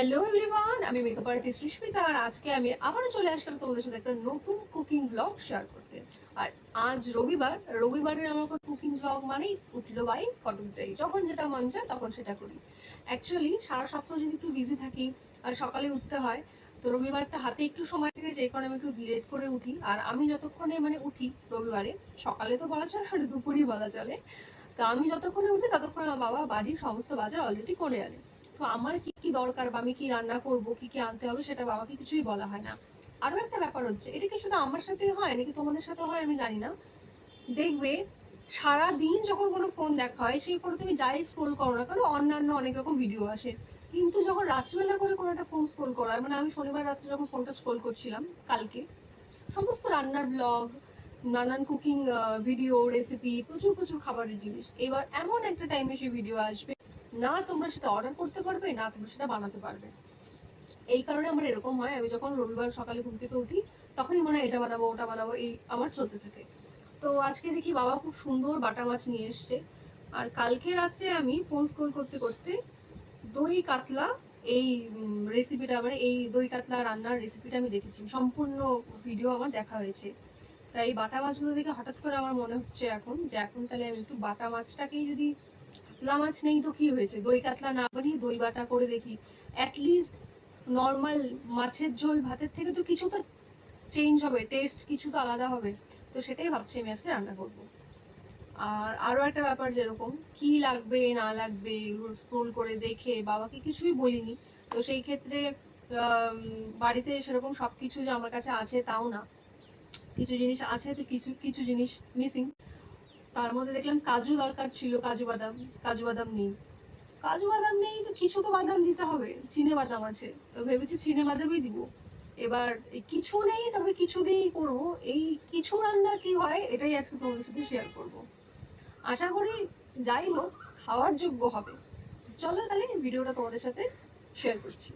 Hello everyone, আমি makeup artist রিশমিতা। আর আজকে আমি আবারও চলে আসলাম তোমাদের সাথে একটা নতুন কুকিং ব্লগ শেয়ার করতে। আর আজ রবিবারের আমার কুকিং ব্লগ মানেই উঠলো বাই কটক যাই, যখন যেটা মন চায় তখন সেটা করি। অ্যাকচুয়ালি সারা সপ্তাহ যদি একটু বিজি থাকি আর সকালে উঠতে হয়, তো রবিবারটা হাতে একটু সময় থেকে যে কারণে আমি একটু লেট করে উঠি। আর আমি যতক্ষণে উঠি রবিবারে, সকালে তো বলা চলে আর দুপুরেই বলা চলে, তো আমি যতক্ষণে উঠি ততক্ষণ আমার বাবা বাড়ির সমস্ত বাজার অলরেডি করে আনে। তো আমার কি কি দরকার বা আমি কি রান্না করব, কি কি আনতে হবে, সেটা বাবাকে কিছুই বলা হয় না। আরো একটা ব্যাপার হচ্ছে, এটা কি শুধু আমার সাথে হয় নাকি তোমাদের সাথে হয় আমি জানি না। দেখবে সারা দিন যখন কোনো ফোন দেখা হয়, সেই ফোনে তুমি যাই স্ক্রোল করো না কারণ অন্যান্য অনেক রকম ভিডিও আসে, কিন্তু যখন রাত্রিবেলা করে কোনো একটা ফোন স্ক্রোল করা হয়, আমি শনিবার রাত্রে যখন ফোনটা স্ক্রোল করছিলাম কালকে, সমস্ত রান্নার ব্লগ, নানান কুকিং ভিডিও, রেসিপি, প্রচুর প্রচুর খাবারের জিনিস। এবার এমন একটা টাইমে সেই ভিডিও আসবে, না তোমরা সেটা অর্ডার করতে পারবে না তোমরা সেটা বানাতে পারবে। এই কারণে আমার এরকম হয়, আমি যখন রবিবার সকালে ঘুম থেকে উঠি তখনই মনে হয় এটা বানাবো ওটা বানাবো, এই আমার চলতে থাকে। তো আজকে দেখি বাবা খুব সুন্দর বাটা মাছ নিয়ে এসছে। আর কালকে রাত্রে আমি ফোন স্ক্রোল করতে করতে দই কাতলা এই রেসিপিটা, এই দই কাতলা রান্নার রেসিপিটা আমি দেখেছি, সম্পূর্ণ ভিডিও আমার দেখা হয়েছে। তাই এই বাটা মাছগুলো দেখে হঠাৎ করে আমার মনে হচ্ছে এখন তাহলে আমি একটু বাটা মাছটাকেই, যদি কাতলা মাছ নেই তো কি হয়েছে, দই কাতলা না বানিয়ে দই বাটা করে দেখি। অ্যাটলিস্ট নর্মাল মাছের ঝোল ভাতের থেকে তো কিছু তো চেঞ্জ হবে, টেস্ট কিছু তো আলাদা হবে। তো সেটাই ভাবছি আমি আজকে রান্না করবো। আর আরো একটা ব্যাপার, যেরকম কি লাগবে না লাগবে স্ক্রোল করে দেখে বাবাকে কিছুই বলিনি। তো সেই ক্ষেত্রে বাড়িতে সেরকম সবকিছু যে আমার কাছে আছে তাও না, কিছু জিনিস আছে তো কিছু কিছু জিনিস মিসিং। তার মধ্যে দেখলাম কাজু দরকার ছিল, কাজু বাদাম নেই। কাজু বাদাম নেই তো কিছু তো বাদাম দিতে হবে, চিনে বাদাম আছে, তো ভেবেছি চিনে বাদামই দিব। এবার কিছু নেই তবে কিছু দিয়েই করবো। এই কিছু রান্না কি হয় এটাই আজকে তোমাদের সাথে শেয়ার করবো। আশা করি যাই হোক খাওয়ার যোগ্য হবে। চলো তাহলে ভিডিওটা তোমাদের সাথে শেয়ার করছি।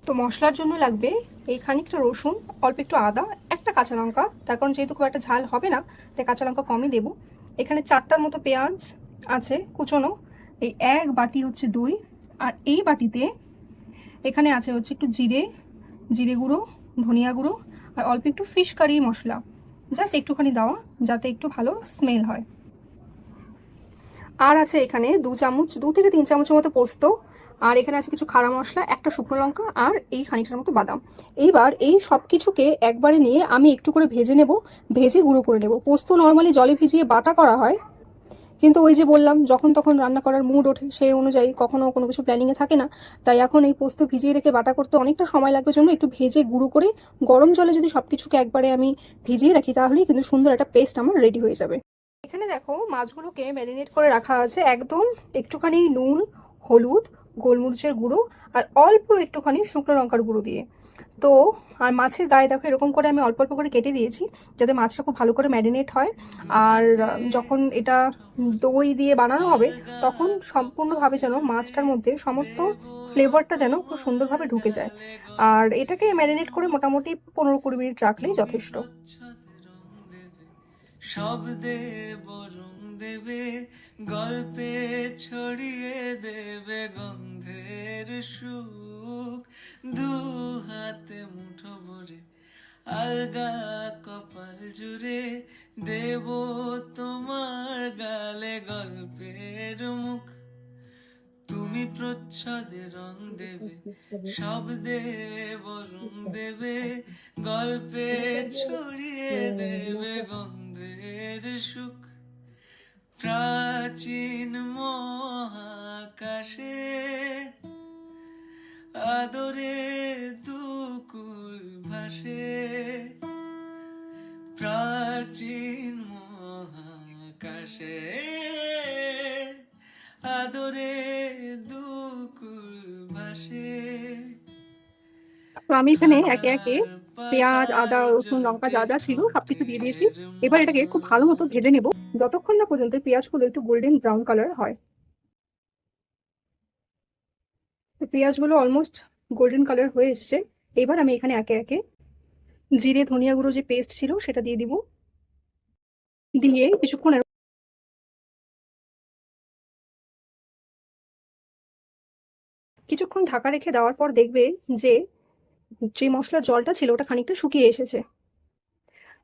তো মশলার জন্য লাগবে এই খানিকটা রসুন, অল্প একটু আদা, একটা কাঁচা লঙ্কা, তার কারণ যেহেতু খুব একটা ঝাল হবে না তাই কাঁচা লঙ্কা কমই দেবো। এখানে 4টার মতো পেঁয়াজ আছে কুচোনো, এই 1 বাটি হচ্ছে দই, আর এই বাটিতে এখানে আছে হচ্ছে একটু জিরে গুঁড়ো, ধনিয়া গুঁড়ো, আর অল্প একটু ফিশ কারি মশলা, জাস্ট একটুখানি দেওয়া যাতে একটু ভালো স্মেল হয়। আর আছে এখানে 2 থেকে 3 চামচের মতো পোস্ত, আর এখানে আছে কিছু খাড়া মশলা, একটা শুকনো লঙ্কা, আর এই খানিকটার মতো বাদাম। এইবার এই সব কিছুকে একবারে নিয়ে আমি একটু করে ভেজে নেব, ভেজে গুঁড়ো করে নেব। পোস্ত নর্মালি জলে ভিজিয়ে বাটা করা হয়, কিন্তু ওই যে বললাম যখন তখন রান্না করার মুড ওঠে সেই অনুযায়ী কখনো কোনো কিছু প্ল্যানিংয়ে থাকে না, তাই এখন এই পোস্ত ভিজিয়ে রেখে বাটা করতে অনেকটা সময় লাগবে, জন্য একটু ভেজে গুঁড়ো করে গরম জলে যদি সবকিছুকে একবারে আমি ভিজিয়ে রাখি তাহলেই কিন্তু সুন্দর একটা পেস্ট আমার রেডি হয়ে যাবে। এখানে দেখো মাছগুলোকে ম্যারিনেট করে রাখা আছে একদম, একটুখানি নুন, হলুদ, গোলমরিচের গুঁড়ো, আর অল্প একটুখানি শুকনো লঙ্কার গুঁড়ো দিয়ে। তো আর মাছের গায়ে দেখো এরকম করে আমি অল্প অল্প করে কেটে দিয়েছি যাতে মাছটা খুব ভালো করে ম্যারিনেট হয়। আর যখন এটা দই দিয়ে বানানো হবে তখন সম্পূর্ণভাবে যেন মাছটার মধ্যে সমস্ত ফ্লেভারটা যেন খুব সুন্দরভাবে ঢুকে যায়। আর এটাকে ম্যারিনেট করে মোটামুটি 15-20 মিনিট রাখলেই যথেষ্ট। শব্দে বরং দেবে, গল্পে ছড়িয়ে দেবে গন্ধের সুখ, দু হাতে মুঠো ভরে আলগা কপাল জুড়ে দেব তোমার গালে গল্পের মুখ। তুমি প্রচ্ছদে রং দেবে, শব্দে বরং দেবে, গল্পে ছড়িয়ে দেবে গন্ধের সুখ। প্রাচীন মহাকাশে আদরে দুকুল ভাসে, প্রাচীন মহাকাশে আদরে দুকুল ভাসে। তো আমি এখানে একে একে পেঁয়াজ, আদা, রসুন, লঙ্কা যা যা ছিল সবকিছু দিয়ে দিয়েছি। এবার এটাকে খুব ভালো মতো ভেজে নেব যতক্ষণ না পর্যন্ত পেঁয়াজগুলো একটু গোল্ডেন ব্রাউন কালার হয়। তো পেঁয়াজগুলো অলমোস্ট গোল্ডেন কালার হয়ে এসছে। এবার আমি এখানে একে একে জিরে ধনিয়া গুঁড়ো যে পেস্ট ছিল সেটা দিয়ে দিব, দিয়ে কিছুক্ষণ। কিছুক্ষণ ঢাকা রেখে দেওয়ার পর দেখবে যে যে মশলার জলটা ছিল ওটা খানিকটা শুকিয়ে এসেছে।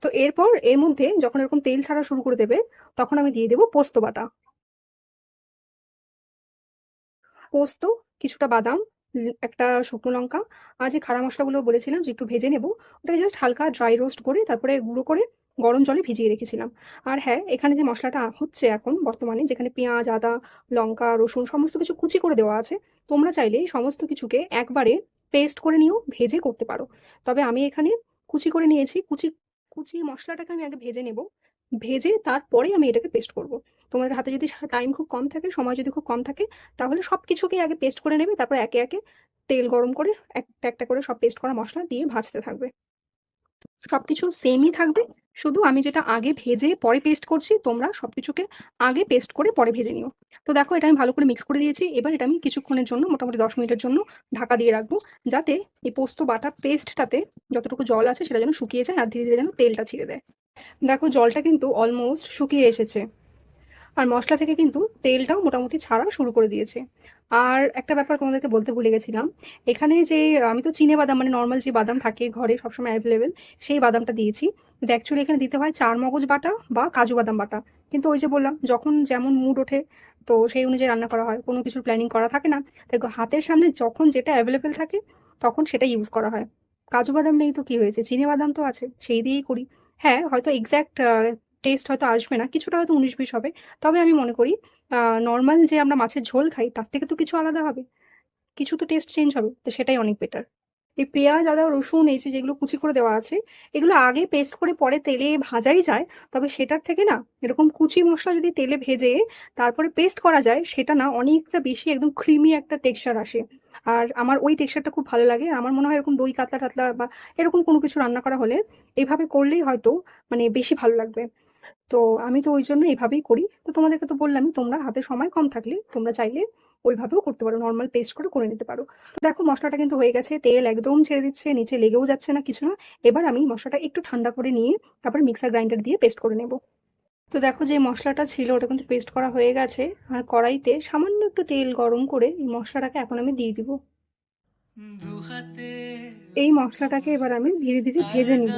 তো এরপর এর মধ্যে যখন এরকম তেল ছাড়া শুরু করে দেবে তখন আমি দিয়ে দেবো পোস্ত বাটা, পোস্ত, কিছুটা বাদাম, একটা শুকনো লঙ্কা, আর যে খাড়া মশলাগুলো বলেছিলাম যে একটু ভেজে নেব, ওটাকে জাস্ট হালকা ড্রাই রোস্ট করে তারপরে গুঁড়ো করে গরম জলে ভিজিয়ে রেখেছিলাম। আর হ্যাঁ, এখানে যে মশলাটা হচ্ছে এখন বর্তমানে, যেখানে পেঁয়াজ, আদা, লঙ্কা, রসুন সমস্ত কিছু কুচি করে দেওয়া আছে, তোমরা চাইলে এই সমস্ত কিছুকে একবারে পেস্ট করে নিয়েও ভেজে করতে পারো। তবে আমি এখানে কুচি করে নিয়েছি। কুচি কুচি মশলাটাকে আমি আগে ভেজে নেব, ভেজে তারপরে আমি এটাকে পেস্ট করব। তোমাদের হাতে যদি টাইম খুব কম থাকে, সময় যদি খুব কম থাকে, তাহলে সব কিছুকে আগে পেস্ট করে নেবে, তারপর একে একে তেল গরম করে একটা একটা করে সব পেস্ট করা মশলা দিয়ে ভাজতে থাকবে। সবকিছু সেমই থাকবে, শুধু আমি যেটা আগে ভেজে পরে পেস্ট করছি, তোমরা সবকিছুকে আগে পেস্ট করে পরে ভেজে নিও। তো দেখো, এটা আমি ভালো করে মিক্স করে দিয়েছি। এবার এটা আমি কিছুক্ষণের জন্য, মোটামুটি 10 মিনিটের জন্য ঢাকা দিয়ে রাখবো, যাতে এই পোস্ত বাটা পেস্টটাতে যতটুকু জল আছে সেটা যেন শুকিয়ে যায় আর ধীরে ধীরে যেন তেলটা ছিঁড়ে দেয়। দেখো, জলটা কিন্তু অলমোস্ট শুকিয়ে এসেছে, আর মশলা থেকে কিন্তু তেলটাও মোটামুটি ছাড়া শুরু করে দিয়েছে। আর একটা ব্যাপার তোমাদেরকে বলতে ভুলে গেছিলাম, এখানে যে আমি তো চিনে বাদাম, মানে নর্মাল যে বাদাম থাকে ঘরে সবসময় অ্যাভেলেবেল, সেই বাদামটা দিয়েছি। কিন্তু অ্যাকচুয়ালি এখানে দিতে হয় চার মগজ বাটা বা কাজু বাদাম বাটা। কিন্তু ওই যে বললাম, যখন যেমন মুড ওঠে তো সেই অনুযায়ী রান্না করা হয়, কোনো কিছুর প্ল্যানিং করা থাকে না। দেখো, হাতের সামনে যখন যেটা অ্যাভেলেবেল থাকে তখন সেটা ইউজ করা হয়। কাজু বাদাম নেই তো কি হয়েছে, চিনে বাদাম তো আছে, সেই দিয়েই করি। হ্যাঁ, হয়তো এক্স্যাক্ট টেস্ট হয়তো আসবে না, কিছুটা হয়তো 19-20 হবে। তবে আমি মনে করি নর্মাল যে আমরা মাছের ঝোল খাই তার থেকে তো কিছু আলাদা হবে, কিছু তো টেস্ট চেঞ্জ হবে, তো সেটাই অনেক বেটার। এই পেঁয়াজ, আদা, রসুন, এই যে যেগুলো কুচি করে দেওয়া আছে, এগুলো আগে পেস্ট করে পরে তেলে ভাজাই যায়। তবে সেটার থেকে না, এরকম কুচি মশলা যদি তেলে ভেজে তারপরে পেস্ট করা যায়, সেটা না অনেকটা বেশি একদম ক্রিমি একটা টেক্সচার আসে। আর আমার ওই টেক্সচারটা খুব ভালো লাগে। আমার মনে হয় এরকম দই কাতলা টাতলা বা এরকম কোনো কিছু রান্না করা হলে এইভাবে করলেই হয়তো মানে বেশি ভালো লাগবে। তো আমি তো ওই জন্য এইভাবেই করি। তো তোমাদেরকে তো বললামই, তোমরা হাতে সময় কম থাকলে তোমরা চাইলে ওইভাবেও করতে পারো, নর্মাল পেস্ট করে নিতে পারো। তো দেখো, মশলাটা কিন্তু হয়ে গেছে, তেল একদম ছেড়ে দিচ্ছে, নিচে লেগেও যাচ্ছে না, কিছু না। এবার আমি মশলাটা একটু ঠান্ডা করে নিয়ে তারপর মিক্সার গ্রাইন্ডার দিয়ে পেস্ট করে নেব। তো দেখো, যে মশলাটা ছিল ওটা কিন্তু পেস্ট করা হয়ে গেছে। আর কড়াইতে সামান্য একটু তেল গরম করে এই মশলাটাকে এখন আমি দিয়ে দিব। এই মশলাটাকে এবার আমি ধীরে ধীরে ভেজে নিব।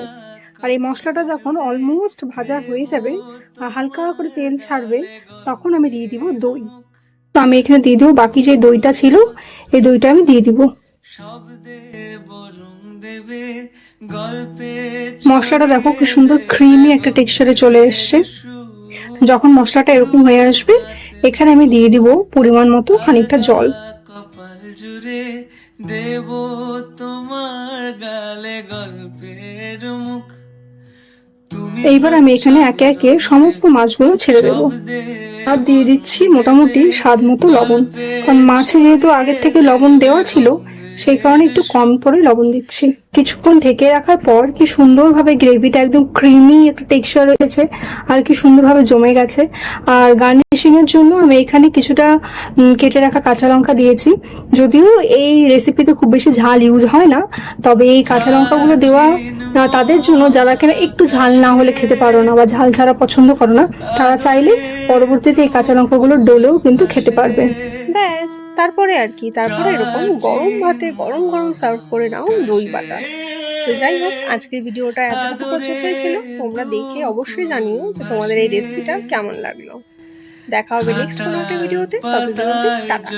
আর এই মশলাটা যখন অলমোস্ট ভাজা হয়ে যাবে আর হালকা করে তেল ছাড়বে, তখন আমি দিয়ে দিব দই। তো আমি এখানে দিয়ে দেবো বাকি যে দইটা ছিল, এই দইটা আমি দিয়ে দিব। মশলাটা দেখো কি সুন্দর ক্রিমি একটা টেক্সচারে চলে এসছে। যখন মশলাটা এরকম হয়ে আসবে, এখানে আমি দিয়ে দিব পরিমাণ মতো খানিকটা জল। দেব তোমার গালে গল্পের মুখ। এইবার আমি এখানে একে একে সমস্ত মাছগুলো ছেড়ে দেবো। আর দিয়ে দিচ্ছি মোটামুটি স্বাদ মতো লবণ, কারণ মাছে যেহেতু আগের থেকে লবণ দেওয়া ছিল, সেই কারণে একটু কম করে লবণ দিচ্ছি। কিছুক্ষণ ঢেকে রাখার পর কি সুন্দরভাবে গ্রেভিটা একদম ক্রিমি একটা টেক্সচার হয়েছে, আর কি সুন্দরভাবে জমে গেছে। আর গার্নিশিং এর জন্য আমি এখানে কিছুটা কেটে রাখা কাঁচা লঙ্কা দিয়েছি। যদিও এই রেসিপিতে খুব বেশি ঝাল ইউজ হয় না, তবে এই কাঁচা লঙ্কাগুলো দেওয়া তাদের জন্য যারা কিনা একটু ঝাল না হলে খেতে পারো না বা ঝাল ছাড়া পছন্দ করো না, তারা চাইলে পরবর্তীতে এই কাঁচা লঙ্কাগুলো ডলেও কিন্তু খেতে পারবে। ব্যাস, তারপরে আর কি, তারপরে এরকম গরম ভাতে গরম গরম সার্ভ করে নাও দই বাটা। তো যাই হোক, আজকের ভিডিওটা এতটুকু পর্যন্তই ছিল। তোমরা দেখে অবশ্যই জানিও যে তোমাদের এই রেসিপিটা কেমন লাগলো। দেখা হবে নেক্সট কোনো একটা ভিডিওতে, ততদিন অবধি টাটা।